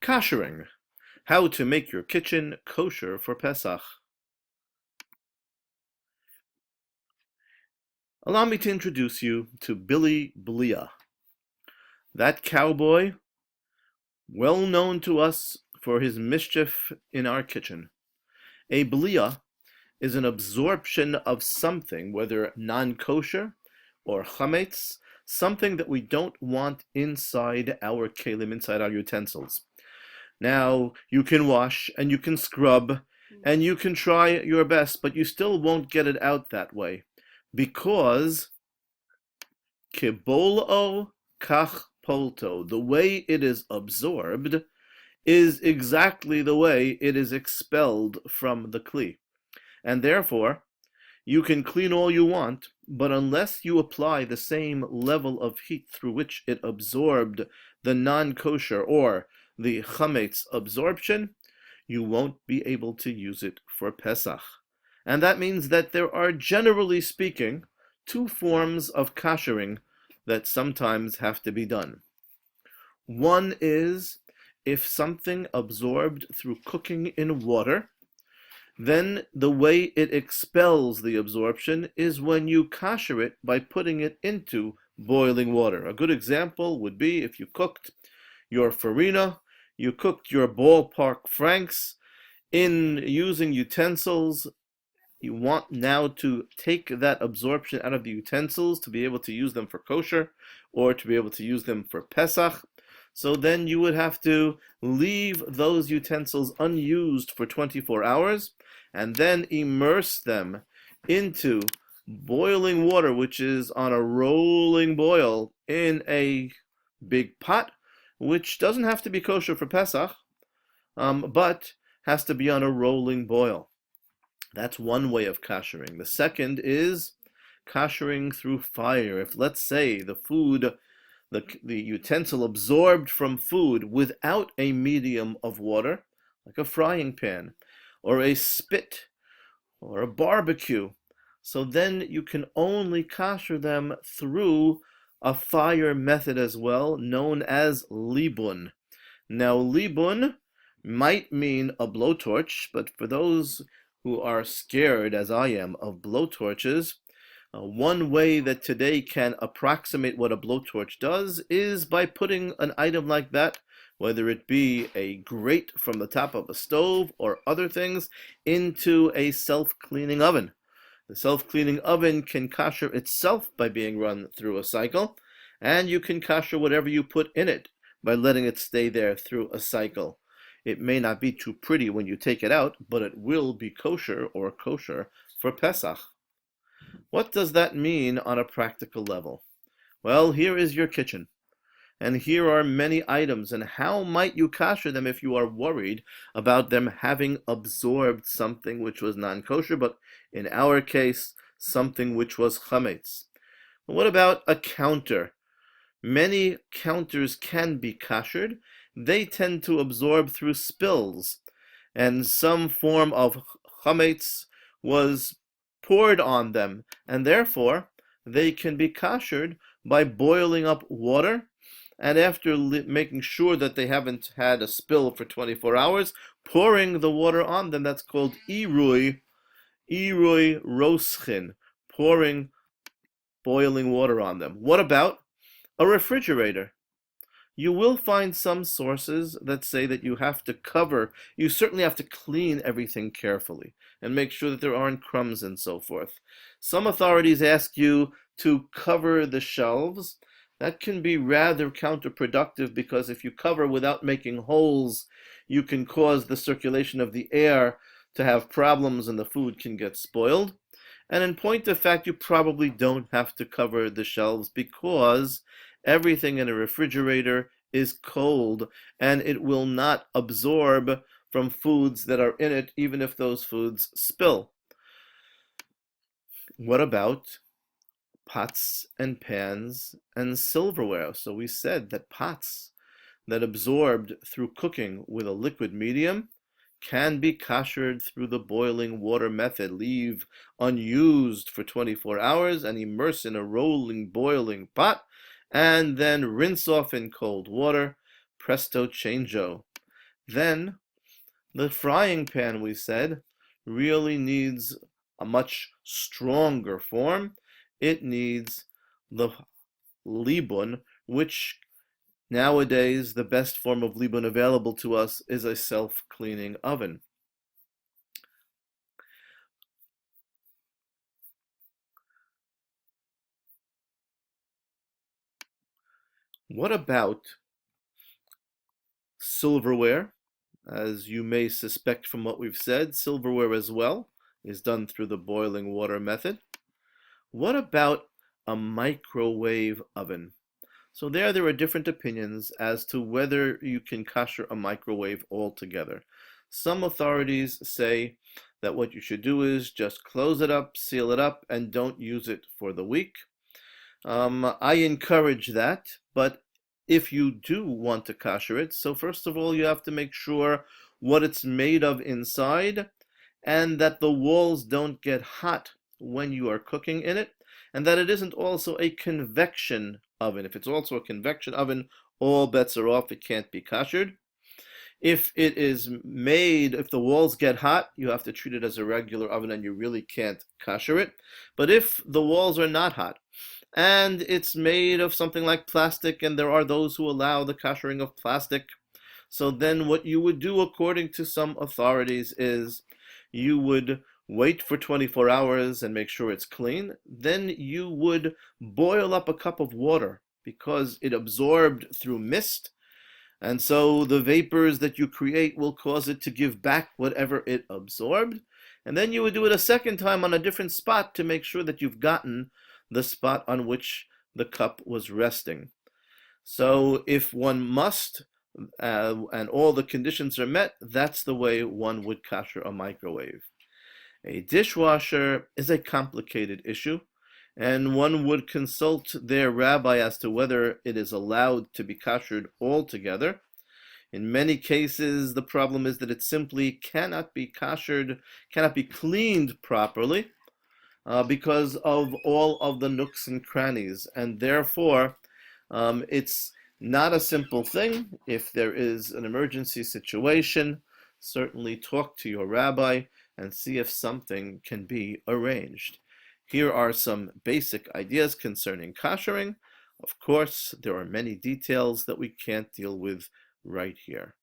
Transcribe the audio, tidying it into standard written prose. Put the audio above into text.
Kashering, how to make your kitchen kosher for Pesach. Allow me to introduce you to Billy Blia, that cowboy well known to us for his mischief in our kitchen. A Blia is an absorption of something, whether non-kosher or chametz, something that we don't want inside our kelim, inside our utensils. Now, you can wash and you can scrub and you can try your best, but you still won't get it out that way because kibolo kach polto, the way it is absorbed, is exactly the way it is expelled from the kli. And therefore, you can clean all you want, but unless you apply the same level of heat through which it absorbed the non-kosher or the chametz absorption, you won't be able to use it for Pesach. And that means that there are, generally speaking, two forms of kashering that sometimes have to be done. One is if something absorbed through cooking in water, then the way it expels the absorption is when you kasher it by putting it into boiling water. A good example would be if you cooked your farina, you cooked your ballpark franks in using utensils. You want now to take that absorption out of the utensils to be able to use them for kosher or to be able to use them for Pesach. So then you would have to leave those utensils unused for 24 hours and then immerse them into boiling water, which is on a rolling boil in a big pot, which doesn't have to be kosher for Pesach, but has to be on a rolling boil. That's one way of kashering. The second is kashering through fire. If, let's say, the food, the utensil absorbed from food without a medium of water, like a frying pan, or a spit, or a barbecue, so then you can only kasher them through a fire method as well, known as libun. Now, libun might mean a blowtorch, but for those who are scared, as I am, of blowtorches, one way that today can approximate what a blowtorch does is by putting an item like that, whether it be a grate from the top of a stove or other things, into a self-cleaning oven. The self-cleaning oven can kasher itself by being run through a cycle, and you can kasher whatever you put in it by letting it stay there through a cycle. It may not be too pretty when you take it out, but it will be kosher or kosher for Pesach. What does that mean on a practical level? Well, here is your kitchen, and here are many items, and how might you kasher them if you are worried about them having absorbed something which was non-kosher, but in our case, something which was chametz? What about a counter? Many counters can be kashered. They tend to absorb through spills, and some form of chametz was poured on them, and therefore they can be kashered by boiling up water, and after making sure that they haven't had a spill for 24 hours, pouring the water on them. That's called irui roschin, pouring boiling water on them. What about a refrigerator? You will find some sources that say that you have to cover, you certainly have to clean everything carefully and make sure that there aren't crumbs and so forth. Some authorities ask you to cover the shelves. That can be rather counterproductive because if you cover without making holes, you can cause the circulation of the air to have problems and the food can get spoiled. And in point of fact, you probably don't have to cover the shelves because everything in a refrigerator is cold and it will not absorb from foods that are in it, even if those foods spill. What about pots and pans and silverware? So we said that pots that absorbed through cooking with a liquid medium can be kashered through the boiling water method. Leave unused for 24 hours and immerse in a rolling boiling pot, and then rinse off in cold water. Presto changeo. then the frying pan, we said, really needs a much stronger form. It needs the libun, which nowadays the best form of libun available to us is a self-cleaning oven. What about silverware? As you may suspect from what we've said, silverware as well is done through the boiling water method. What about a microwave oven? So there are different opinions as to whether you can kasher a microwave altogether. Some authorities say that what you should do is just close it up, seal it up, and don't use it for the week. I encourage that, but if you do want to kasher it, so first of all, you have to make sure what it's made of inside and that the walls don't get hot when you are cooking in it, and that it isn't also a convection oven. If it's also a convection oven, all bets are off. It can't be kashered. If it is made, if the walls get hot, you have to treat it as a regular oven and you really can't kasher it. But if the walls are not hot, and it's made of something like plastic, and there are those who allow the kashering of plastic, so then what you would do according to some authorities is you would wait for 24 hours and make sure it's clean. Then you would boil up a cup of water because it absorbed through mist. And so the vapors that you create will cause it to give back whatever it absorbed. And then you would do it a second time on a different spot to make sure that you've gotten the spot on which the cup was resting. So if one must, and all the conditions are met, that's the way one would kasher a microwave. A dishwasher is a complicated issue, and one would consult their rabbi as to whether it is allowed to be kashered altogether. In many cases, the problem is that it simply cannot be kashered, cannot be cleaned properly, because of all of the nooks and crannies, and therefore it's not a simple thing. If there is an emergency situation, certainly talk to your rabbi and see if something can be arranged. Here are some basic ideas concerning kashering. Of course, there are many details that we can't deal with right here.